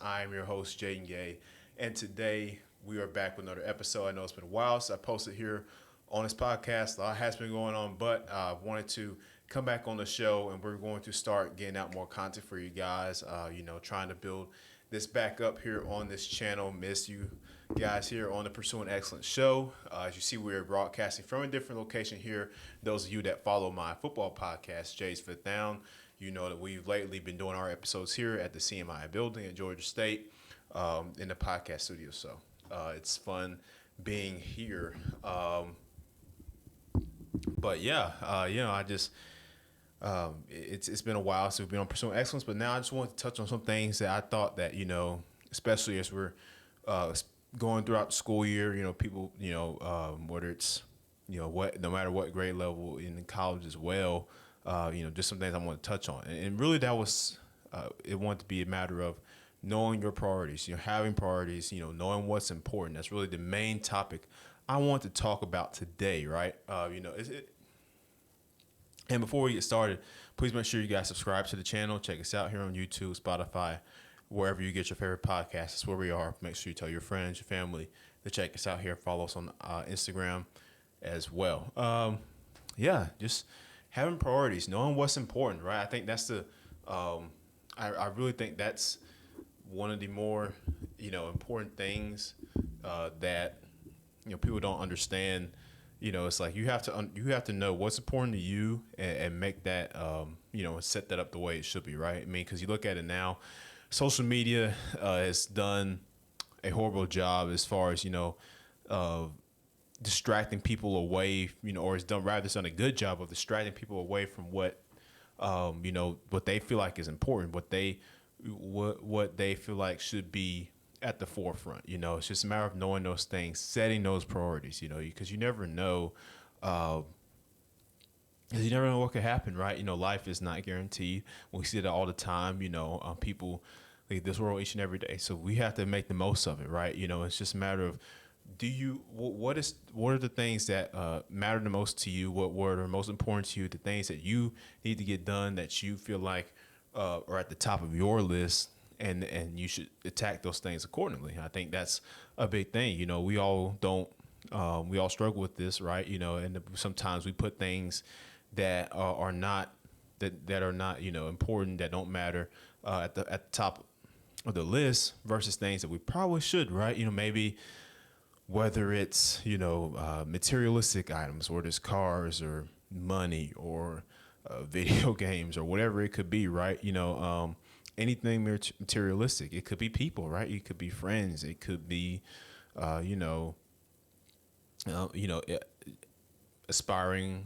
I'm your host, Jaden Gay, and today we are back with another episode. I know it's been a while since I posted here on this podcast. A lot has been going on, but I wanted to come back on the show, and we're going to start getting out more content for you guys. Trying to build this back up here on this channel. Miss you guys here on the Pursuing Excellence show. As you see, we're broadcasting from a different location here. Those of you that follow my football podcast, Jay's Fifth Down, you know that we've lately been doing our episodes here at the CMI building at Georgia State in the podcast studio. So it's fun being here. I just it's been a while since we've been on Pursuing Excellence, but now I just want to touch on some things that I thought that especially as we're going throughout the school year, people, whether it's no matter what grade level in college as well, just some things I want to touch on, and really that was it wanted to be a matter of knowing your priorities, having priorities, knowing what's important. That's really the main topic I want to talk about today, right? And before we get started, please make sure you guys subscribe to the channel. Check us out here on YouTube, Spotify, wherever you get your favorite podcasts. That's where we are. Make sure you tell your friends, your family to check us out here. Follow us on Instagram as well. Just having priorities, knowing what's important, right? I think that's I really think that's one of the more, important things that, people don't understand. It's like you have to know what's important to you and make that, set that up the way it should be, right? I mean, because you look at it now, social media has done a horrible job as far as, distracting people away, or it's done a good job of distracting people away from what they feel like is important, what they feel like should be at the forefront. It's just a matter of knowing those things, setting those priorities, because you never know, what could happen, right? Life is not guaranteed. We see that all the time, people leave this world each and every day. So we have to make the most of it, right? It's just a matter of, what are the things that matter the most to you? What are most important to you? The things that you need to get done that you feel like are at the top of your list, and you should attack those things accordingly. I think that's a big thing. We all struggle with this, right? And sometimes we put things that are not important, that don't matter at the top of the list versus things that we probably should, right? Maybe whether it's materialistic items, or there's cars or money or video games or whatever it could be, right? Anything materialistic. It could be people, right? It could be friends. It could be, aspiring,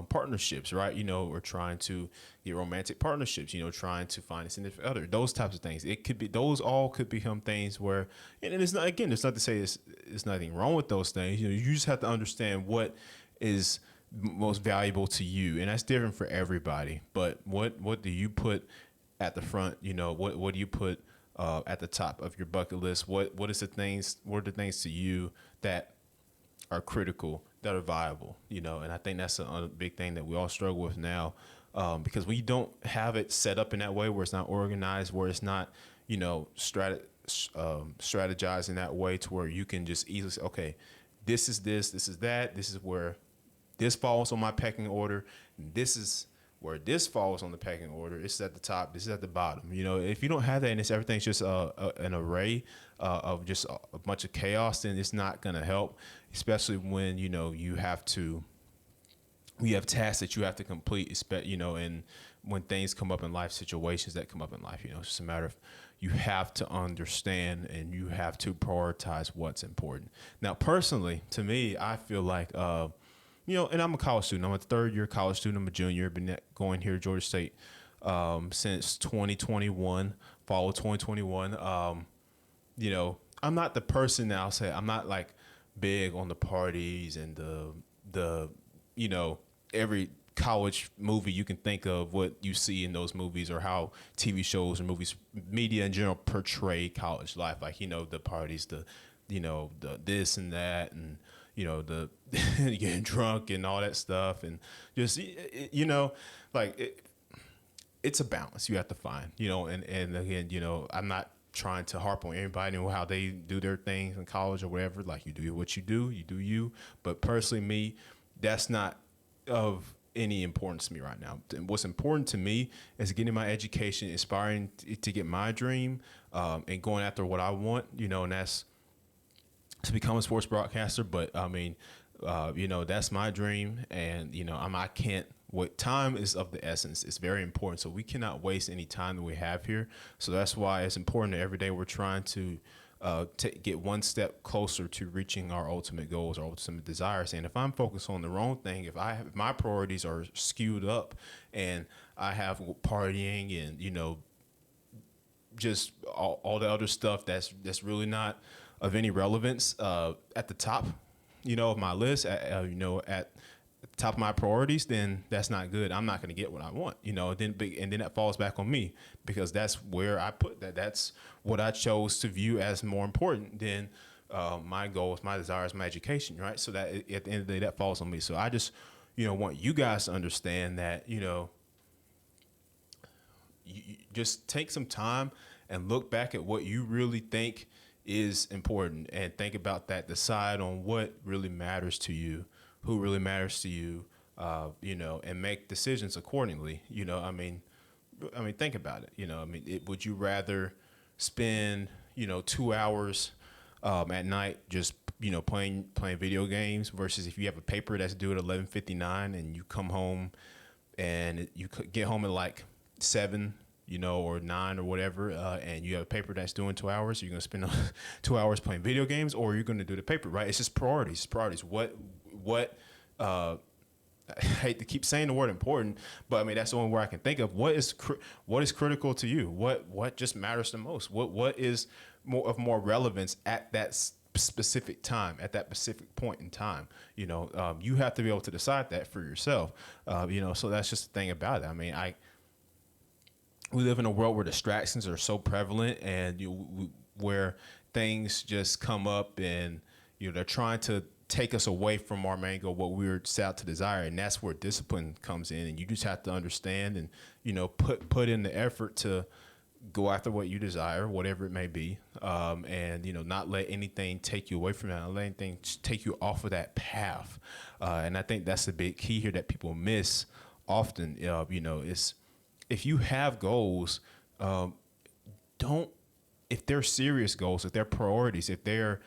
partnerships, right? Or trying to get romantic partnerships, trying to find a significant other, those types of things. It could be, those all could become things where, and it's not, again, it's not to say it's nothing wrong with those things. You just have to understand what is most valuable to you. And that's different for everybody. But what do you put at the front? What do you put at the top of your bucket list? What are the things to you that are critical, that are viable, and I think that's a big thing that we all struggle with now, because we don't have it set up in that way, where it's not organized, where it's not, strategized in that way to where you can just easily say, okay, this is that, this is where this falls on my pecking order, and this is where this falls on the pecking order. This is at the top, this is at the bottom. If you don't have that and everything's just an array of just a bunch of chaos, then it's not going to help, especially when, you have tasks that you have to complete, and when things come up in life, situations that come up in life, it's just a matter of, you have to understand and you have to prioritize what's important. Now, personally, to me, I feel like, and I'm a college student. I'm a third-year college student. I'm a junior. Been going here to Georgia State since 2021, fall of 2021. I'm not the person that I'll say, I'm not like big on the parties and the every college movie you can think of, what you see in those movies, or how TV shows or movies, media in general, portray college life. Like, the parties, the this and that, and the getting drunk and all that stuff, and just like it's a balance you have to find, and again, I'm not trying to harp on everybody and how they do their things in college or whatever. Like, you do what you do you. But personally, me, that's not of any importance to me right now. And what's important to me is getting my education, aspiring to get my dream, and going after what I want, and that's to become a sports broadcaster. But I mean, that's my dream, and I can't. What time is of the essence. It's very important. So we cannot waste any time that we have here. So that's why it's important that every day we're trying to get one step closer to reaching our ultimate goals, our ultimate desires. And if I'm focused on the wrong thing, if my priorities are skewed up, and I have partying and just all the other stuff that's really not of any relevance at the top, of my list, at the top of my priorities, then that's not good. I'm not going to get what I want, and then that falls back on me, because that's where I put that. That's what I chose to view as more important than my goals, my desires, my education, right? So that at the end of the day, that falls on me. So I just, want you guys to understand that, you just take some time and look back at what you really think is important, and think about that. Decide on what really matters to you, who really matters to you, and make decisions accordingly. I mean, think about it. Would you rather spend 2 hours at night just playing video games, versus if you have a paper that's due at 11:59 and you come home and you get home at like 7, or 9 or whatever, and you have a paper that's due in 2 hours? You're gonna spend 2 hours playing video games, or you're gonna do the paper, right? It's just priorities. Priorities. What I hate to keep saying the word important, but I mean that's the only word I can think of. What is critical to you? What just matters the most? What is more relevance at that specific time, at that specific point in time? You have to be able to decide that for yourself. So that's just the thing about it. I mean, we live in a world where distractions are so prevalent, and where things just come up, and they're trying to take us away from our main goal, what we were set out to desire. And that's where discipline comes in, and you just have to understand and put in the effort to go after what you desire, whatever it may be, and not let anything take you away from that, not let anything take you off of that path. And I think that's the big key here that people miss often. Is if you have goals, if they're serious goals, if they're priorities, if they're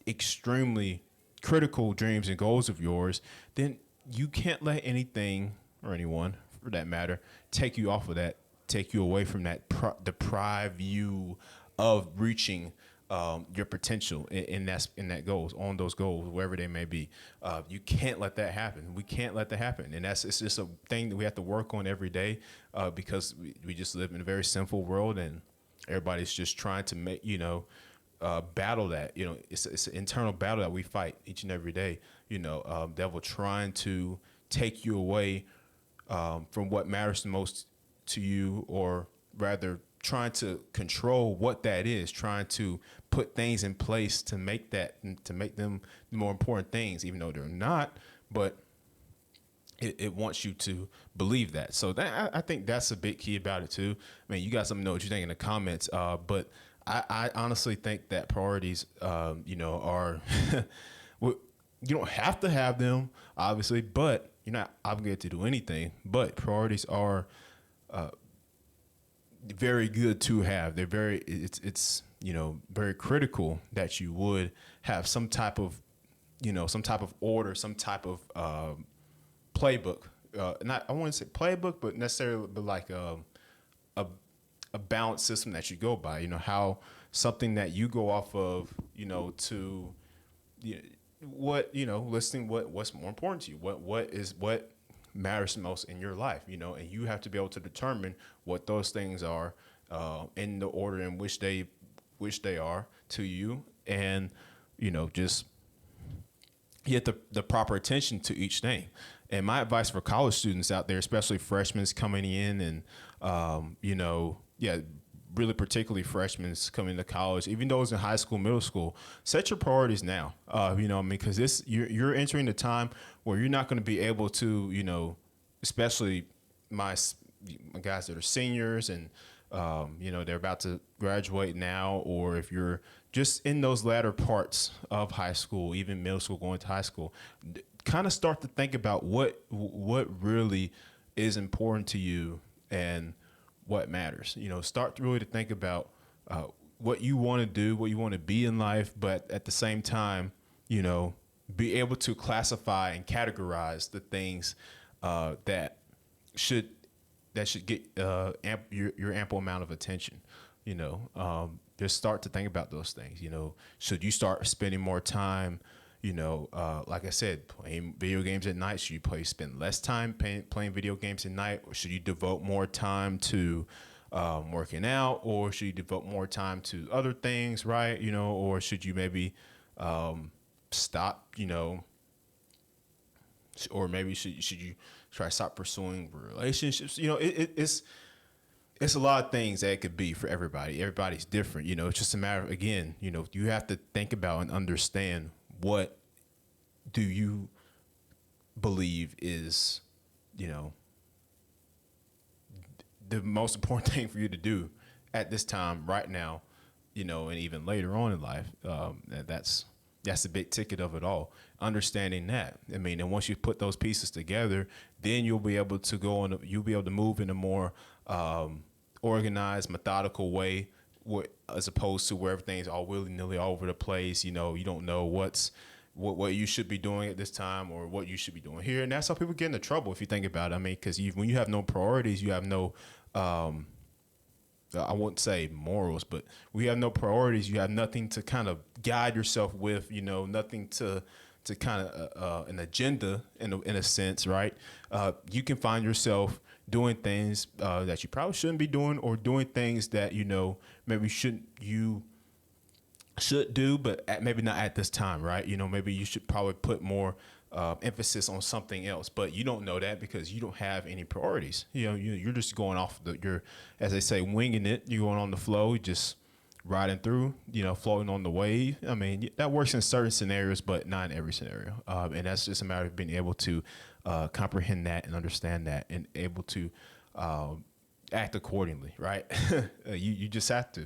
extremely critical dreams and goals of yours, then you can't let anything, or anyone for that matter, take you off of that, take you away from that, deprive you of reaching your potential in that goals, on those goals, wherever they may be. You can't let that happen. We can't let that happen. And it's just a thing that we have to work on every day, because we just live in a very sinful world, and everybody's just trying to make, battle that. It's an internal battle that we fight each and every day. Devil trying to take you away from what matters the most to you, or rather trying to control what that is, trying to put things in place to make them more important things, even though they're not. But it wants you to believe that. So I think that's a big key about it too. I mean, you guys let me know what you think in the comments. But I honestly think that priorities, are you don't have to have them, obviously, but you're not obligated to do anything. But priorities are very good to have. They're it's very critical that you would have some type of order, some type of playbook. Not, I wouldn't say playbook, but necessarily, but like a balanced system that you go by. How something that you go off of. To listing what's more important to you. What matters the most in your life. And you have to be able to determine what those things are in the order in which they are to you, and just get the proper attention to each thing. And my advice for college students out there, especially freshmen coming in, and really particularly freshmen coming to college, even those in high school, middle school, set your priorities now. Because you're entering a time where you're not going to be able to, especially my guys that are seniors and they're about to graduate now, or if you're just in those latter parts of high school, even middle school, going to high school, kind of start to think about what really is important to you and what matters. Start really to think about what you want to do, what you want to be in life, but at the same time, be able to classify and categorize the things that should get your ample amount of attention. Just start to think about those things. Should you start spending more time? Like I said, playing video games at night. Should you spend less time playing video games at night, or should you devote more time to working out, or should you devote more time to other things, right? Or should you maybe stop, or maybe should you try to stop pursuing relationships? It's a lot of things that it could be for everybody. Everybody's different. It's just a matter of, again, you have to think about and understand what do you believe is, the most important thing for you to do at this time right now, and even later on in life. That's the big ticket of it all. Understanding that. And once you put those pieces together, then you'll be able to you'll be able to move in a more organized, methodical way, as opposed to where everything's all willy-nilly all over the place. You don't know what you should be doing at this time, or what you should be doing here. And that's how people get into trouble, if you think about it. Because when you have no priorities, you have no, I won't say morals, but we have no priorities. You have nothing to kind of guide yourself with, nothing to kind of an agenda in a sense, right? You can find yourself doing things that you probably shouldn't be doing, or doing things that maybe you should do, but maybe not at this time, right? Maybe you should probably put more emphasis on something else, but you don't know that because you don't have any priorities. You're just going off you're, as they say, winging it. You're going on the flow, just riding through, floating on the wave. That works in certain scenarios, but not in every scenario. And that's just a matter of being able to comprehend that and understand that, and able to act accordingly, right? You just have to.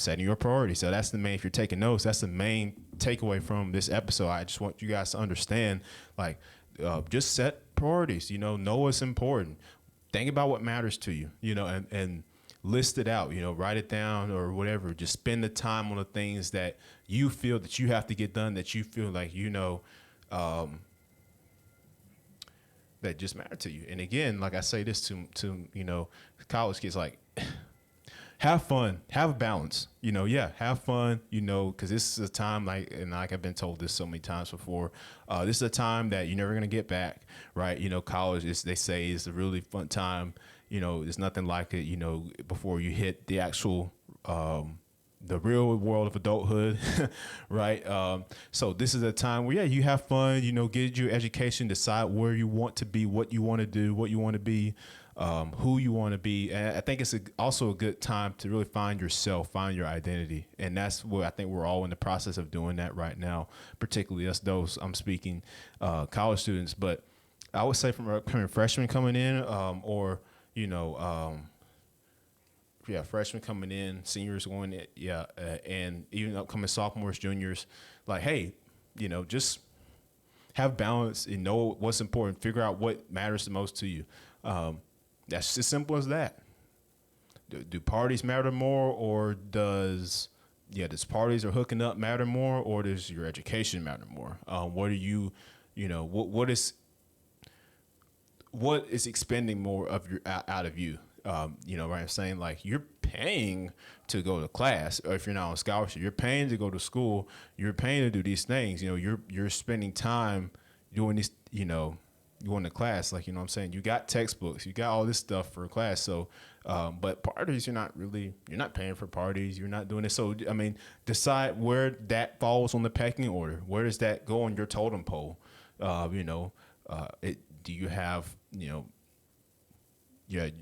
Setting your priorities. So that's the main, if you're taking notes, that's the main takeaway from this episode. I just want you guys to understand, just set priorities, know what's important. Think about what matters to you, and list it out, write it down or whatever. Just spend the time on the things that you feel that you have to get done, that you feel like, that just matter to you. And again, like I say this to college kids, have fun, have a balance, have fun, because this is a time and I've been told this so many times before, this is a time that you're never going to get back, right? College they say is a really fun time. There's nothing like it, before you hit the actual, the real world of adulthood, right? So this is a time where, you have fun, get your education, decide where you want to be, what you want to do, what you want to be, who you want to be. And I think it's also a good time to really find yourself, find your identity. And that's what I think we're all in the process of doing that right now, particularly us, those I'm speaking, college students. But I would say from upcoming freshmen coming in, freshmen coming in, seniors going in, and even upcoming sophomores, juniors, hey, just have balance and know what's important. Figure out what matters the most to you. That's as simple as that. Do parties matter more, or does parties or hooking up matter more, or does your education matter more? What are you, what is expending more of your out of you? Right? I'm saying, you're paying to go to class, or if you're not on scholarship, you're paying to go to school. You're paying to do these things. You're spending time doing this. Going to class, what I'm saying, you got textbooks, you got all this stuff for class. So, but parties, you're not paying for parties. You're not doing it. So, decide where that falls on the pecking order. Where does that go on your totem pole? Do you have, your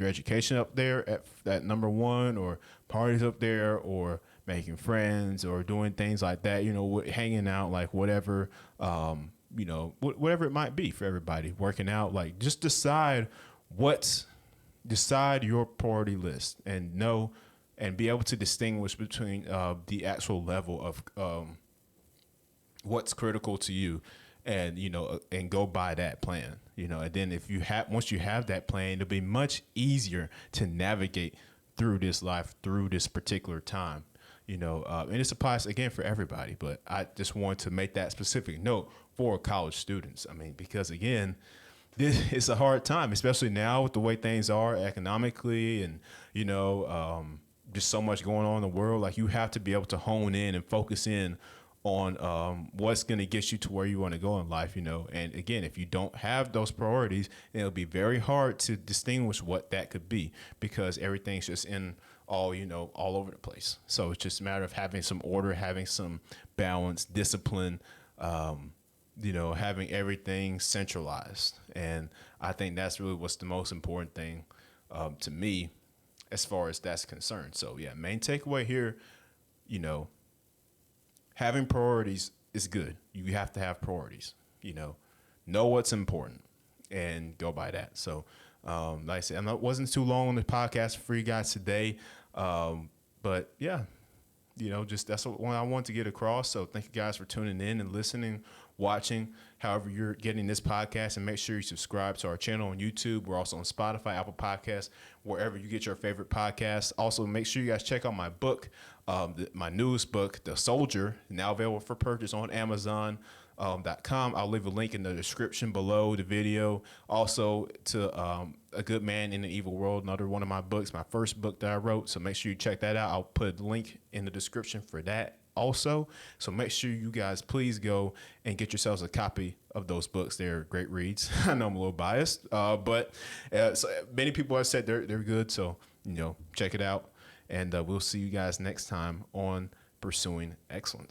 education up there at number one, or parties up there, or making friends, or doing things like that, hanging out, whatever, whatever it might be for everybody, working out, just decide what's decide your priority list and know and be able to distinguish between the actual level of what's critical to you, and and go by that plan. And then if you have once you have that plan, it'll be much easier to navigate through this life, through this particular time. And this applies again for everybody, but I just want to make that specific note for college students. I mean, because again, this is a hard time, especially now with the way things are economically, and just so much going on in the world. Like, you have to be able to hone in and focus in on what's going to get you to where you want to go in life. And again, if you don't have those priorities, it'll be very hard to distinguish what that could be, because everything's just in all over the place. So it's just a matter of having some order, having some balance, discipline, having everything centralized. And I think that's really what's the most important thing to me as far as that's concerned. So yeah, main takeaway here, having priorities is good. You have to have priorities, know what's important and go by that. So like I said, wasn't too long on the podcast for you guys today. But yeah, just that's what I want to get across. So thank you guys for tuning in and listening, watching, however you're getting this podcast, and make sure you subscribe to our channel on YouTube. We're also on Spotify, Apple Podcasts, wherever you get your favorite podcasts. Also, make sure you guys check out my book, my newest book, The Soldier, now available for purchase on Amazon. .com. I'll leave a link in the description below the video. Also to A Good Man in an Evil World, another one of my books, my first book that I wrote. So make sure you check that out. I'll put a link in the description for that also. So make sure you guys please go and get yourselves a copy of those books. They're great reads. I know I'm a little biased, but so many people have said they're good. So, check it out. And we'll see you guys next time on Pursuing Excellence.